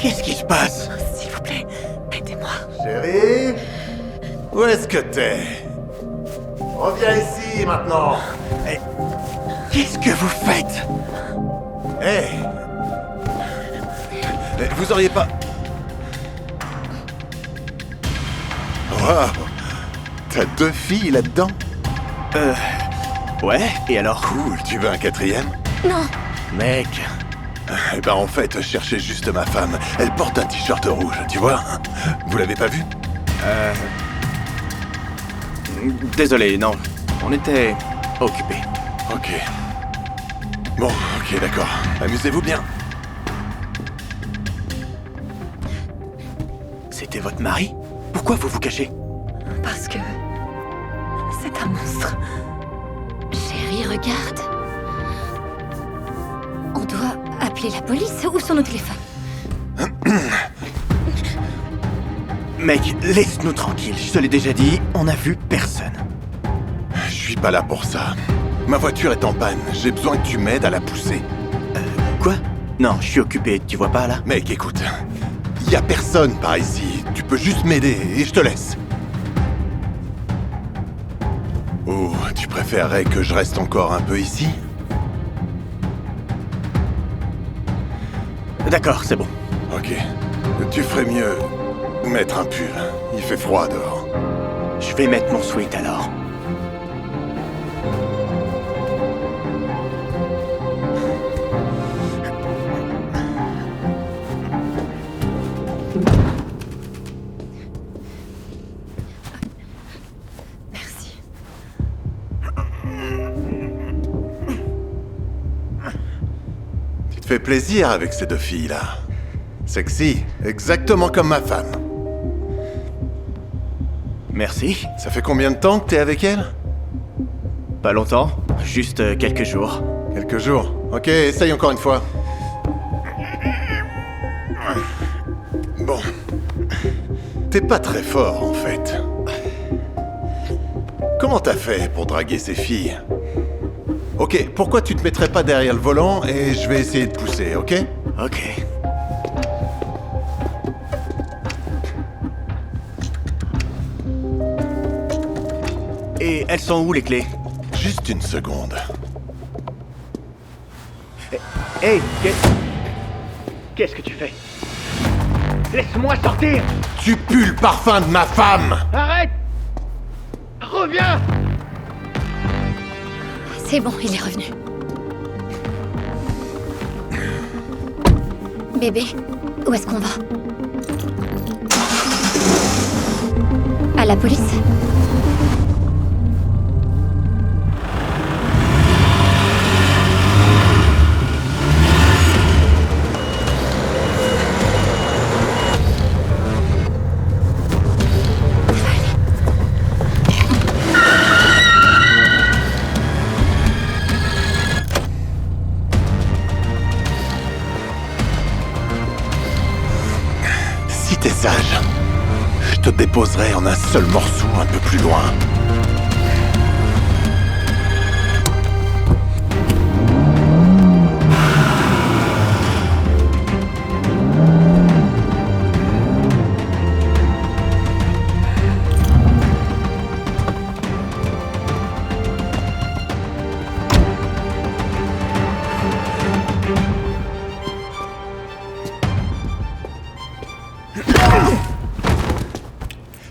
Qu'est-ce qui se passe? S'il vous plaît, aidez-moi. Chérie? Où est-ce que t'es? Reviens ici, maintenant. Qu'est-ce que vous faites? Hé! Vous auriez pas... Waouh! T'as 2 filles là-dedans? Ouais, et alors? Cool, tu veux un 4e? Non. Mec... Eh ben en fait, je cherchais juste ma femme. Elle porte un t-shirt rouge, tu vois? Vous l'avez pas vue? Désolé, non. On était... occupés. Ok. Bon, ok, d'accord. Amusez-vous bien. C'était votre mari? Pourquoi vous vous cachez? Parce que... c'est un monstre. Chérie, regarde. On doit appeler la police. Où sont nos téléphones? Mec, laisse-nous tranquilles. Je te l'ai déjà dit, on n'a vu personne. Je suis pas là pour ça. Ma voiture est en panne. J'ai besoin que tu m'aides à la pousser. Quoi? Non, je suis occupé, tu vois pas là? Mec, écoute. Y a personne par ici. Tu peux juste m'aider et je te laisse. Ou tu préférerais que je reste encore un peu ici? D'accord, c'est bon. Ok. Tu ferais mieux mettre un pull. Il fait froid dehors. Je vais mettre mon sweat alors. Merci. Tu te fais plaisir avec ces 2 filles-là. Sexy, exactement comme ma femme. Merci. Ça fait combien de temps que t'es avec elle? Pas longtemps, juste quelques jours. Quelques jours. Ok, essaye encore une fois. Bon. T'es pas très fort, en fait. Comment t'as fait pour draguer ces filles? Ok, pourquoi tu te mettrais pas derrière le volant et je vais essayer de pousser, ok? Ok. Et elles sont où les clés? Juste une seconde. Hey, qu'est-ce que tu fais? Laisse-moi sortir! Tu pues le parfum de ma femme! Arrête! Reviens! C'est bon, il est revenu. Bébé, où est-ce qu'on va? À la police? Si t'es sage, je te déposerai en un seul morceau un peu plus loin.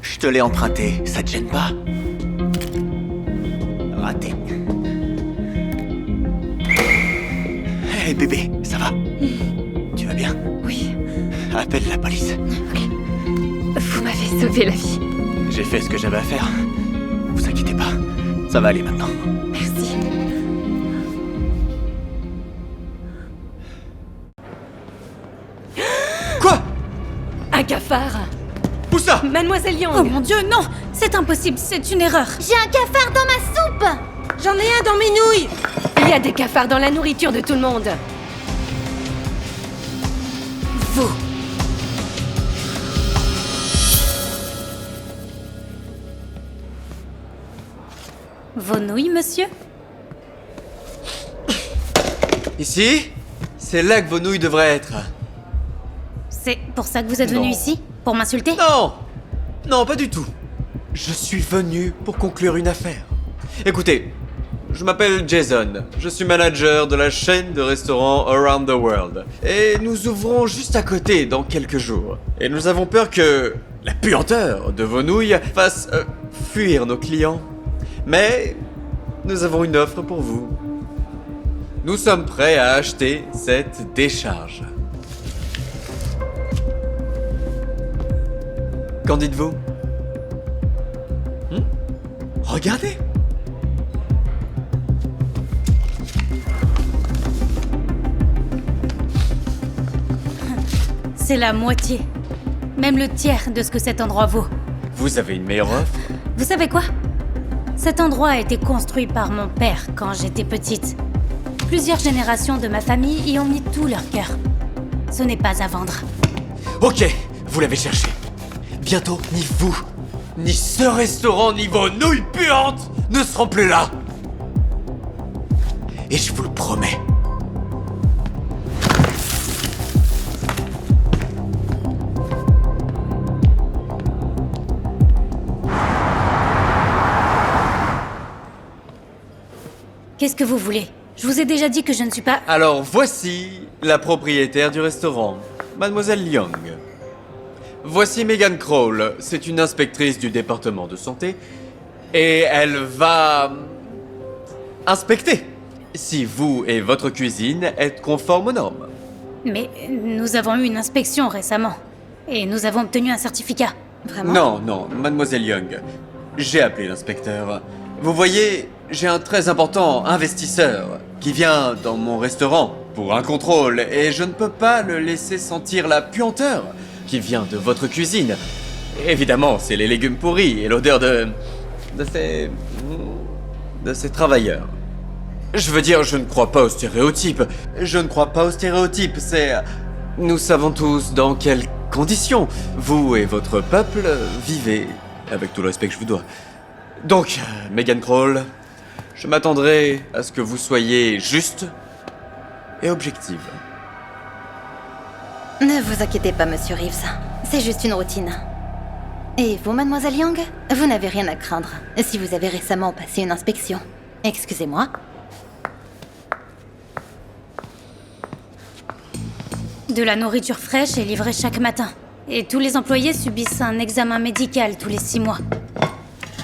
Je te l'ai emprunté, ça te gêne pas? Raté. Hé bébé, ça va? Tu vas bien? Oui. Appelle la police. Ok. Vous m'avez sauvé la vie. J'ai fait ce que j'avais à faire. Vous inquiétez pas, ça va aller maintenant. Merci. Quoi? Un cafard. Où ça? Mademoiselle Yang. Oh mon Dieu, non! C'est impossible, c'est une erreur. J'ai un cafard dans ma soupe! J'en ai un dans mes nouilles! Il y a des cafards dans la nourriture de tout le monde. Vous. Vos nouilles, monsieur? Ici? C'est là que vos nouilles devraient être. C'est pour ça que vous êtes venu Non. ici? Pour m'insulter? Non! Non, pas du tout. Je suis venu pour conclure une affaire. Écoutez, je m'appelle Jason. Je suis manager de la chaîne de restaurants Around the World. Et nous ouvrons juste à côté dans quelques jours. Et nous avons peur que la puanteur de vos nouilles fasse fuir nos clients. Mais nous avons une offre pour vous. Nous sommes prêts à acheter cette décharge. Qu'en dites-vous? Regardez! C'est la moitié. Même le tiers de ce que cet endroit vaut. Vous avez une meilleure offre? Vous savez quoi? Cet endroit a été construit par mon père quand j'étais petite. Plusieurs générations de ma famille y ont mis tout leur cœur. Ce n'est pas à vendre. Ok, vous l'avez cherché. Bientôt, ni vous, ni ce restaurant, ni vos nouilles puantes ne seront plus là. Et je vous le promets. Qu'est-ce que vous voulez? Je vous ai déjà dit que je ne suis pas... Alors voici la propriétaire du restaurant, Mademoiselle Young. Voici Megan Crawl, c'est une inspectrice du département de santé, et elle va inspecter si vous et votre cuisine êtes conformes aux normes. Mais nous avons eu une inspection récemment. Et nous avons obtenu un certificat. Non, non, Mademoiselle Young, j'ai appelé l'inspecteur. Vous voyez, j'ai un très important investisseur qui vient dans mon restaurant pour un contrôle et je ne peux pas le laisser sentir la puanteur qui vient de votre cuisine. Évidemment, c'est les légumes pourris et l'odeur de ces travailleurs. Je veux dire, je ne crois pas aux stéréotypes. Je ne crois pas aux stéréotypes, c'est... Nous savons tous dans quelles conditions vous et votre peuple vivez, avec tout le respect que je vous dois. Donc, Megan Crawl, je m'attendrai à ce que vous soyez juste et objective. Ne vous inquiétez pas, Monsieur Reeves. C'est juste une routine. Et vous, Mademoiselle Young, vous n'avez rien à craindre si vous avez récemment passé une inspection. Excusez-moi. De la nourriture fraîche est livrée chaque matin. Et tous les employés subissent un examen médical tous les 6 mois.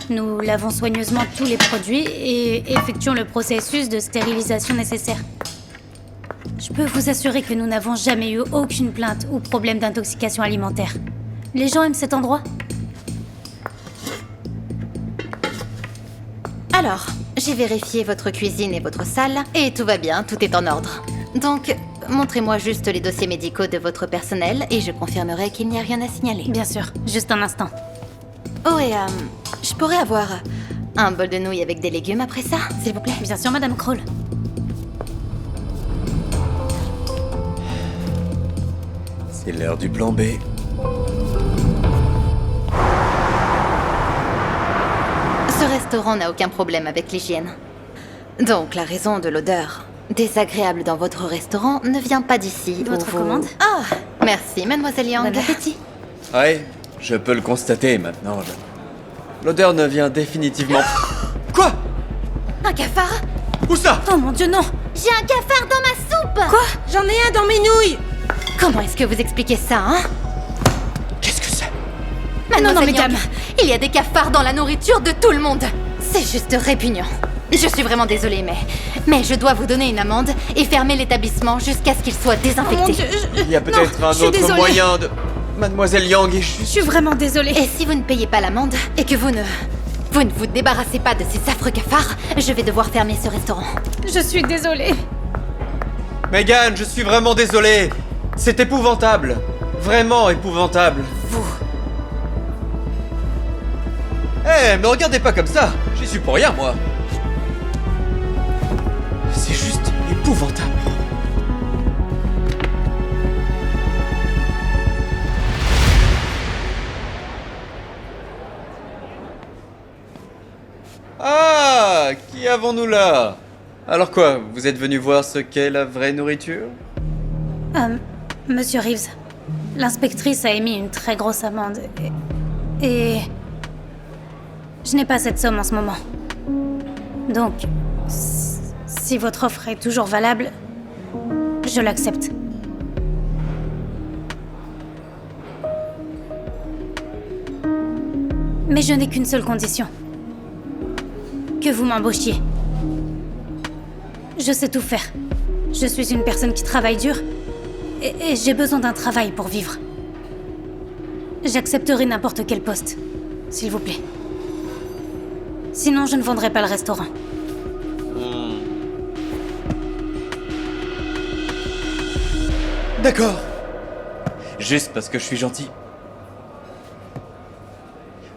Nous lavons soigneusement tous les produits et effectuons le processus de stérilisation nécessaire. Je peux vous assurer que nous n'avons jamais eu aucune plainte ou problème d'intoxication alimentaire. Les gens aiment cet endroit? Alors, j'ai vérifié votre cuisine et votre salle, et tout va bien, tout est en ordre. Donc, montrez-moi juste les dossiers médicaux de votre personnel, et je confirmerai qu'il n'y a rien à signaler. Bien sûr, juste un instant. Oh, et je pourrais avoir un bol de nouilles avec des légumes après ça, s'il vous plaît? Bien sûr, Madame Crawl. C'est l'heure du plan B. Ce restaurant n'a aucun problème avec l'hygiène. Donc, la raison de l'odeur désagréable dans votre restaurant ne vient pas d'ici. Votre où vous- commande? Ah, merci, Mademoiselle Young. Bon appétit. Ouais, je peux le constater maintenant. L'odeur ne vient définitivement... Quoi? Un cafard? Où ça? Oh mon Dieu, non! J'ai un cafard dans ma soupe. Quoi? J'en ai un dans mes nouilles. Comment est-ce que vous expliquez ça, hein? Qu'est-ce que c'est? Mademoiselle non, Young, mesdames. il y a des cafards dans la nourriture de tout le monde. C'est juste répugnant. Je suis vraiment désolée, mais je dois vous donner une amende et fermer l'établissement jusqu'à ce qu'il soit Oh désinfecté. mon Dieu, Il y a peut-être un je suis autre désolée. moyen de... Mademoiselle Yang est je juste... suis vraiment désolée. Et si vous ne payez pas l'amende et que vous ne vous débarrassez pas de ces affreux cafards, je vais devoir fermer ce restaurant. Je suis désolée. Megan, je suis vraiment désolé. C'est épouvantable. Vraiment épouvantable. Vous. Eh, me regardez pas comme ça. J'y suis pour rien, moi. C'est juste épouvantable. Ah, qui avons-nous là? Alors quoi, vous êtes venu voir ce qu'est la vraie nourriture? Monsieur Reeves, l'inspectrice a émis une très grosse amende. Et je n'ai pas cette somme en ce moment. Donc, si votre offre est toujours valable, je l'accepte. Mais je n'ai qu'une seule condition. Que vous m'embauchiez. Je sais tout faire. Je suis une personne qui travaille dur et j'ai besoin d'un travail pour vivre. J'accepterai n'importe quel poste, s'il vous plaît. Sinon, je ne vendrai pas le restaurant. D'accord. Juste parce que je suis gentil.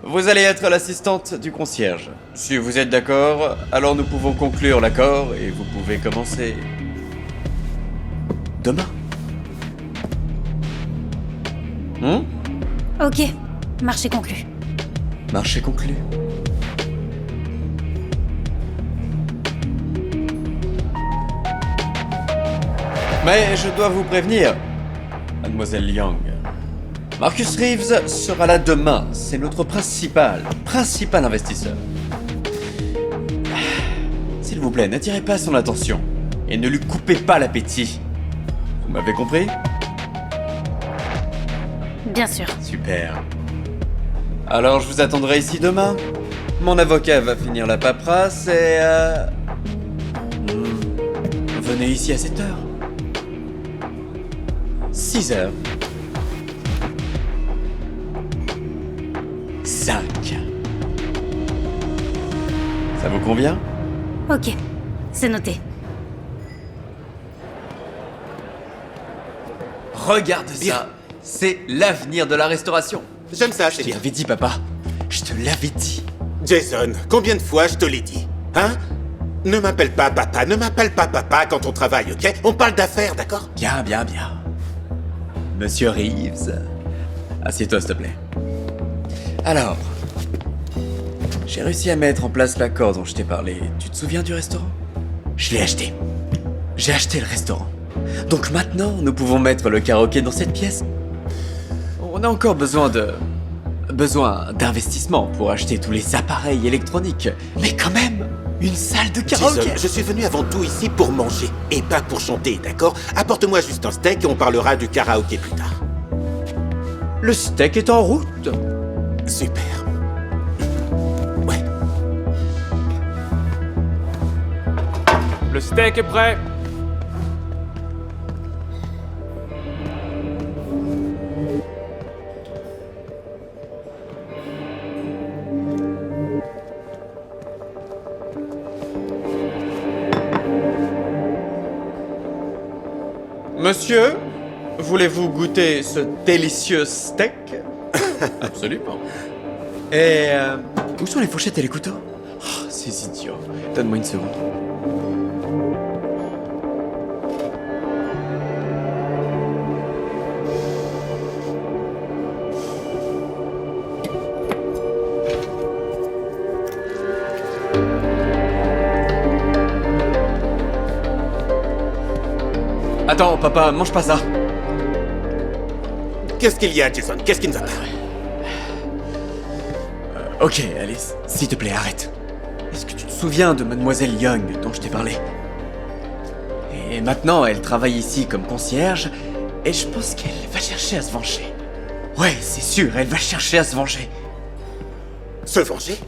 Vous allez être l'assistante du concierge. Si vous êtes d'accord, alors nous pouvons conclure l'accord et vous pouvez commencer demain. Ok, marché conclu. Marché conclu. Mais je dois vous prévenir, Mademoiselle Young. Marcus Reeves sera là demain. C'est notre principal investisseur. S'il vous plaît, n'attirez pas son attention et ne lui coupez pas l'appétit. Vous m'avez compris? Bien sûr. Super. Alors je vous attendrai ici demain. Mon avocat va finir la paperasse et venez ici à 7h. 6h. 5. Ça vous convient? Ok, c'est noté. Regarde ça. C'est l'avenir de la restauration. J'aime ça, Je c'est te bien. l'avais dit, papa. Je te l'avais dit. Jason, combien de fois je te l'ai dit? Hein? Ne m'appelle pas papa, ne m'appelle pas papa quand on travaille, ok? On parle d'affaires, d'accord? Bien. Monsieur Reeves, assieds-toi s'il te plaît. Alors, j'ai réussi à mettre en place l'accord dont je t'ai parlé. Tu te souviens du restaurant? Je l'ai acheté. J'ai acheté le restaurant. Donc maintenant, nous pouvons mettre le karaoké dans cette pièce. On a encore besoin d'investissement pour acheter tous les appareils électroniques. Mais quand même, une salle de karaoké. Jason, je suis venu avant tout ici pour manger et pas pour chanter, d'accord? Apporte-moi juste un steak et on parlera du karaoké plus tard. Le steak est en route. Super. Ouais. Le steak est prêt. Monsieur, voulez-vous goûter ce délicieux steak? Absolument. Et où sont les fourchettes et les couteaux? Oh, ces idiots. Donne-moi une seconde. Attends, papa, mange pas ça. Qu'est-ce qu'il y a, Jason? Qu'est-ce qui ne va pas? Ok, Alice, s'il te plaît, arrête. Est-ce que tu te souviens de Mademoiselle Young dont je t'ai parlé? Et maintenant, elle travaille ici comme concierge, et je pense qu'elle va chercher à se venger. Ouais, c'est sûr, elle va chercher à se venger. Se venger?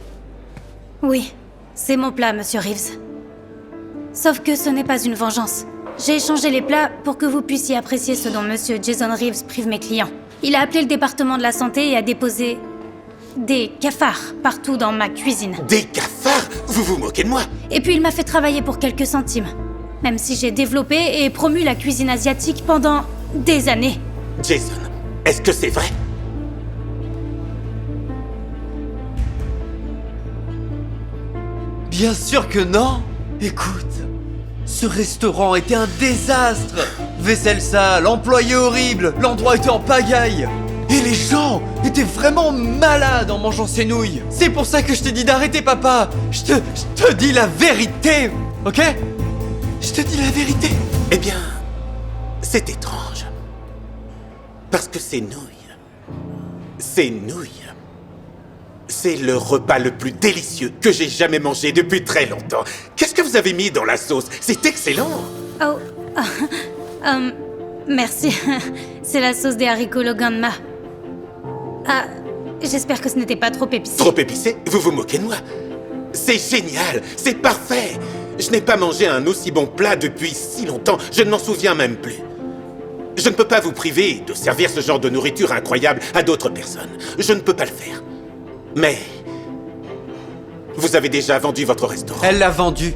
Oui, c'est mon plat, monsieur Reeves. Sauf que ce n'est pas une vengeance. J'ai échangé les plats pour que vous puissiez apprécier ce dont monsieur Jason Reeves prive mes clients. Il a appelé le département de la santé et a déposé des cafards partout dans ma cuisine. Des cafards? Vous vous moquez de moi? Et puis il m'a fait travailler pour quelques centimes. Même si j'ai développé et promu la cuisine asiatique pendant des années. Jason, est-ce que c'est vrai? Bien sûr que non. Écoute, ce restaurant était un désastre. Vaisselle sale, employés horribles, l'endroit était en pagaille. Et les gens étaient vraiment malades en mangeant ces nouilles. C'est pour ça que je t'ai dit d'arrêter, papa. Je te dis la vérité, ok? Je te dis la vérité. Eh bien, c'est étrange. Parce que ces nouilles... Ces nouilles... C'est le repas le plus délicieux que j'ai jamais mangé depuis très longtemps. Qu'est-ce que vous avez mis dans la sauce? C'est excellent. Oh, merci. C'est la sauce des haricots Loganma. Ah, j'espère que ce n'était pas trop épicé. Trop épicé? Vous vous moquez de moi? C'est génial, c'est parfait. Je n'ai pas mangé un aussi bon plat depuis si longtemps, je ne m'en souviens même plus. Je ne peux pas vous priver de servir ce genre de nourriture incroyable à d'autres personnes. Je ne peux pas le faire. Mais... vous avez déjà vendu votre restaurant. Elle l'a vendu.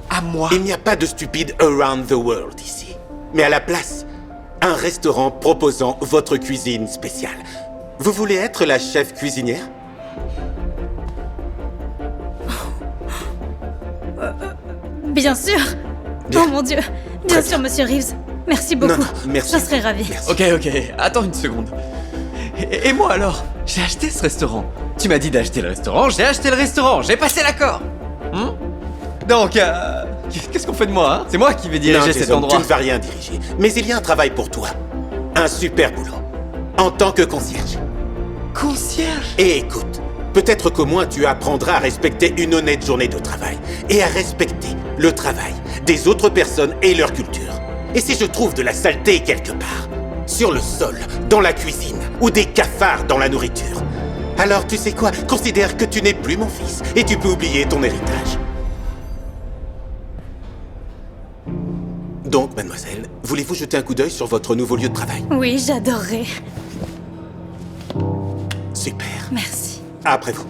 À moi. Il n'y a pas de stupide around the world ici. Mais à la place, un restaurant proposant votre cuisine spéciale. Vous voulez être la chef cuisinière? Bien sûr. Bien. Oh mon Dieu. Très Bien sûr, monsieur Reeves. Merci beaucoup. Non, merci. Je serais ravie. Ok, attends une seconde. Et moi alors? J'ai acheté ce restaurant. Tu m'as dit d'acheter le restaurant, j'ai acheté le restaurant, j'ai passé l'accord. Donc, qu'est-ce qu'on fait de moi, hein? C'est moi qui vais diriger cet Jason, endroit. tu ne vas rien diriger. Mais il y a un travail pour toi. Un super boulot. En tant que concierge. Concierge? Et écoute, peut-être qu'au moins tu apprendras à respecter une honnête journée de travail. Et à respecter le travail des autres personnes et leur culture. Et si je trouve de la saleté quelque part, sur le sol, dans la cuisine, ou des cafards dans la nourriture, alors tu sais quoi? Considère que tu n'es plus mon fils, et tu peux oublier ton héritage. Donc, mademoiselle, voulez-vous jeter un coup d'œil sur votre nouveau lieu de travail? Oui, j'adorerais. Super. Merci. Après vous.